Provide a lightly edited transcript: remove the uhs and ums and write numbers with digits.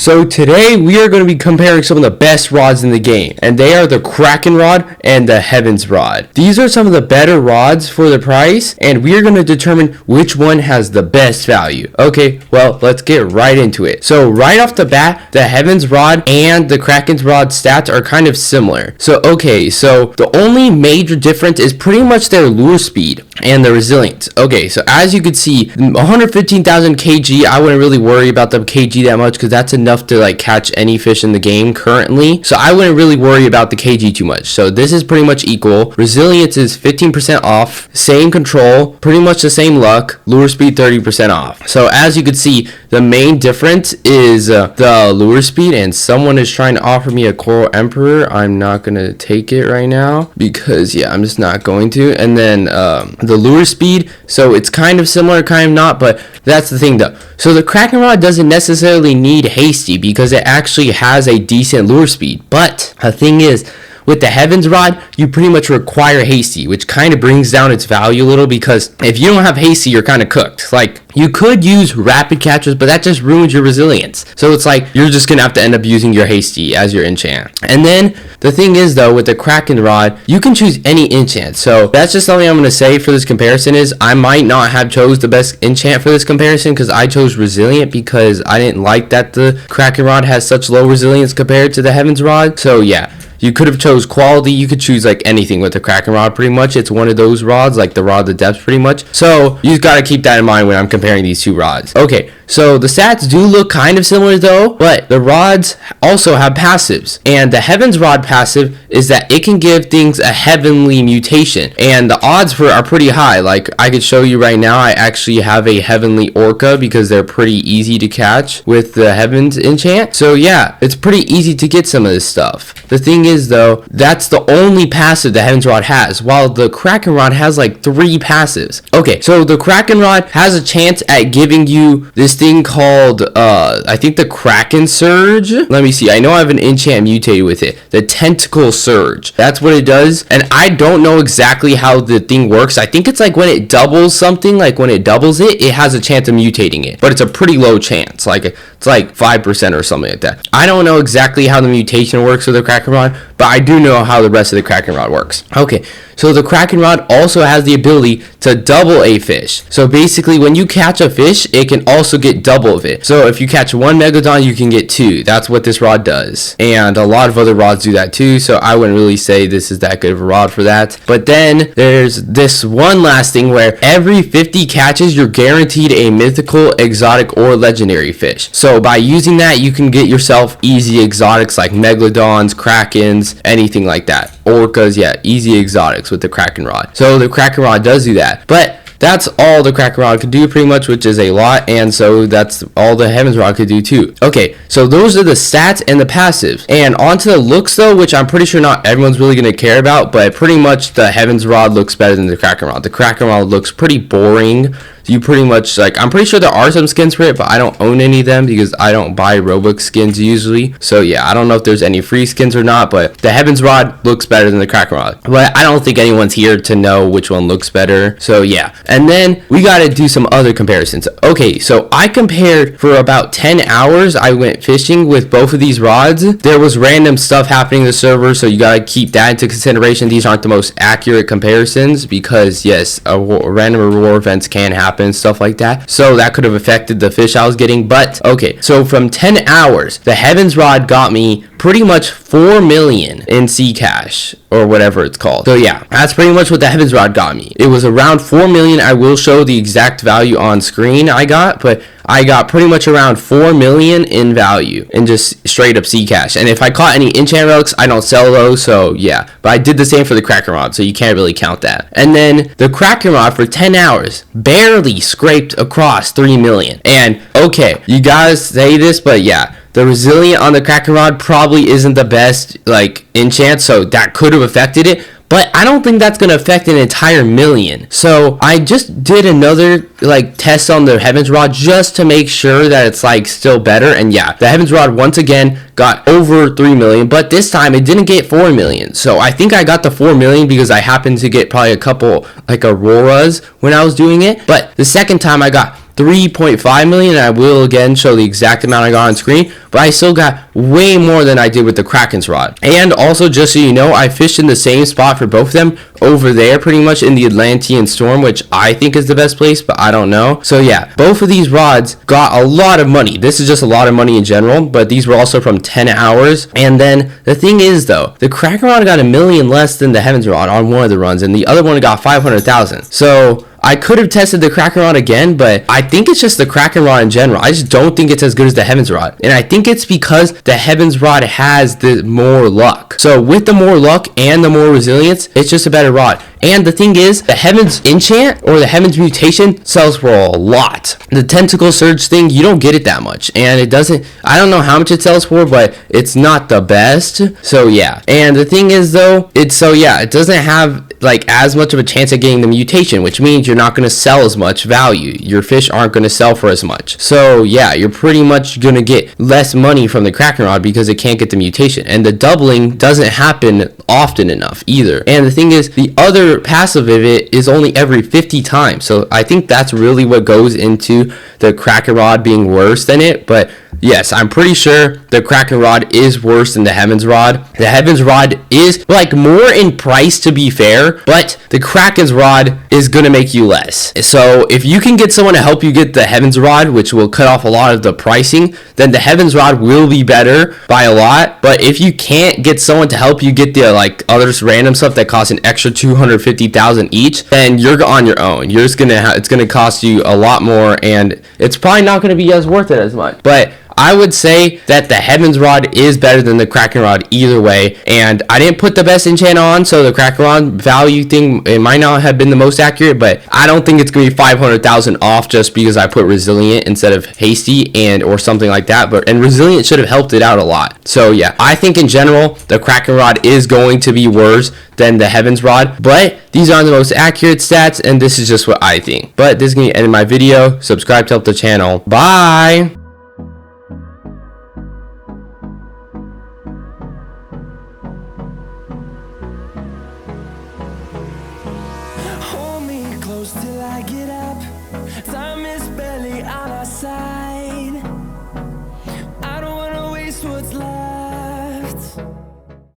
So today we are going to be comparing some of the best rods in the game, and they are the Kraken rod and the Heaven's rod. These are some of the better rods for the price, and we are going to determine which one has the best value. Okay, well, let's get right into it. So right off the bat, the Heaven's rod and the Kraken's rod stats are kind of similar. So the only major difference is pretty much their lure speed and the resilience. Okay, so as you can see, 115,000 kg, I wouldn't really worry about the kg that much because that's enough to like catch any fish in the game currently. So I wouldn't really worry about the kg too much. So this is pretty much equal. Resilience is 15% off, same control, pretty much the same luck, lure speed 30% off. So as you can see, the main difference is the lure speed, and someone is trying to offer me a Coral Emperor. I'm not gonna take it right now because I'm just not going to. And then the lure speed, so it's kind of similar, kind of not, but that's the thing though. So the Kraken rod doesn't necessarily need hasty because it actually has a decent lure speed, but the thing is, with the Heaven's rod, you pretty much require hasty, which kind of brings down its value a little because if you don't have hasty, you're kind of cooked. Like, you could use rapid catchers, but that just ruins your resilience. So it's like, you're just going to have to end up using your hasty as your enchant. And then, the thing is though, with the Kraken rod, you can choose any enchant. So that's just something I'm going to say for this comparison is, I might not have chose the best enchant for this comparison because I chose resilient because I didn't like that the Kraken rod has such low resilience compared to the Heaven's rod. So yeah. You could have chose quality. You could choose like anything with the Kraken rod pretty much. It's one of those rods, like the rod of the depths pretty much. So you got to keep that in mind when I'm comparing these two rods. Okay, so the stats do look kind of similar though, but the rods also have passives. And the Heaven's rod passive is that it can give things a heavenly mutation. And the odds for it are pretty high. Like I could show you right now, I actually have a heavenly orca because they're pretty easy to catch with the Heaven's enchant. So yeah, it's pretty easy to get some of this stuff. The thing is though, that's the only passive the Heaven's rod has, while the Kraken rod has like 3 passives. Okay, so the Kraken rod has a chance at giving you this thing called I think the Kraken Surge. Let me see, I know I have an enchant mutated with it, the Tentacle Surge. That's what it does, and I don't know exactly how the thing works. I think it's like when it doubles something, like when it doubles it has a chance of mutating it, but it's a pretty low chance, like it's like 5% or something like that. I don't know exactly how the mutation works with the Kraken rod, but I do know how the rest of the Kraken rod works. Okay, so the Kraken rod also has the ability to double a fish. So basically, when you catch a fish, it can also get double of it. So if you catch 1 Megalodon, you can get 2. That's what this rod does. And a lot of other rods do that too, so I wouldn't really say this is that good of a rod for that. But then there's this one last thing where every 50 catches, you're guaranteed a mythical, exotic, or legendary fish. So by using that, you can get yourself easy exotics like Megalodons, Krakens, anything like that. Orcas, yeah, easy exotics with the Kraken rod. So the Kraken rod does do that. But that's all the Kraken rod could do pretty much, which is a lot, and so that's all the Heaven's rod could do too. Okay, so those are the stats and the passives. And onto the looks though, which I'm pretty sure not everyone's really going to care about, but pretty much the Heaven's rod looks better than the Kraken rod. The Kraken rod looks pretty boring. You pretty much, like, I'm pretty sure there are some skins for it, but I don't own any of them because I don't buy Roblox skins usually. So yeah, I don't know if there's any free skins or not, but the Heaven's rod looks better than the Kraken rod. But I don't think anyone's here to know which one looks better. So yeah, and then we got to do some other comparisons. Okay, so I compared for about 10 hours. I went fishing with both of these rods. There was random stuff happening in the server, so you got to keep that into consideration. These aren't the most accurate comparisons because yes, random reward events can happen and stuff like that, so that could have affected the fish I was getting. But okay, so from 10 hours, the Heaven's rod got me pretty much 4 million in sea cash or whatever it's called. So yeah, that's pretty much what the Heaven's rod got me. It was around 4 million. I will show the exact value on screen I got, but I got pretty much around 4 million in value in just straight up sea cash. And if I caught any enchant relics, I don't sell those, so yeah. But I did the same for the Kraken rod, so you can't really count that. And then the Kraken rod for 10 hours barely scraped across 3 million. And okay, you guys say this, but yeah, the resilient on the Kraken rod probably isn't the best like enchant, so that could have affected it. But I don't think that's going to affect an entire million. So I just did another like test on the Heaven's rod just to make sure that it's like still better. And yeah, the Heaven's rod once again got over 3 million, but this time it didn't get 4 million. So I think I got the 4 million because I happened to get probably a couple like auroras when I was doing it. But the second time I got 3.5 million. I will again show the exact amount I got on screen, but I still got way more than I did with the Kraken's rod. And also, just so you know, I fished in the same spot for both of them over there, pretty much in the Atlantean Storm, which I think is the best place, but I don't know. So yeah, both of these rods got a lot of money. This is just a lot of money in general, but these were also from 10 hours. And then the thing is though, the Kraken rod got $1 million less than the Heavens rod on one of the runs, and the other one got 500,000. So I could have tested the Kraken rod again, but I think it's just the Kraken rod in general. I just don't think it's as good as the Heavens rod. And I think it's because the Heavens rod has the more luck. So with the more luck and the more resilience, it's just a better rod. And the thing is, the Heavens enchant or the Heavens mutation sells for a lot. The tentacle surge thing, you don't get it that much. And it doesn't, I don't know how much it sells for, but it's not the best. So yeah. And the thing is though, it doesn't have like as much of a chance of getting the mutation, which means you're not going to sell as much value. Your fish aren't going to sell for as much. So yeah, you're pretty much going to get less money from the Kraken rod because it can't get the mutation. And the doubling doesn't happen often enough either. And the thing is, the other passive of it is only every 50 times. So I think that's really what goes into the Kraken rod being worse than it. But yes, I'm pretty sure the Kraken rod is worse than the Heavens rod. The Heavens rod is like more in price, to be fair, but the Kraken's rod is gonna make you less. So if you can get someone to help you get the Heavens rod, which will cut off a lot of the pricing, then the Heavens rod will be better by a lot. But if you can't get someone to help you get the like other random stuff that costs an extra 250,000 each, then you're on your own. You're just gonna it's gonna cost you a lot more, and it's probably not gonna be as worth it as much. But I would say that the Heavens rod is better than the Kraken rod either way, and I didn't put the best enchant on, so the Kraken rod value thing, it might not have been the most accurate, but I don't think it's going to be 500,000 off just because I put resilient instead of hasty or something like that, and resilient should have helped it out a lot. So yeah, I think in general, the Kraken rod is going to be worse than the Heavens rod, but these aren't the most accurate stats, and this is just what I think. But this is going to end my video. Subscribe to help the channel. Bye! Hold me close till I get out.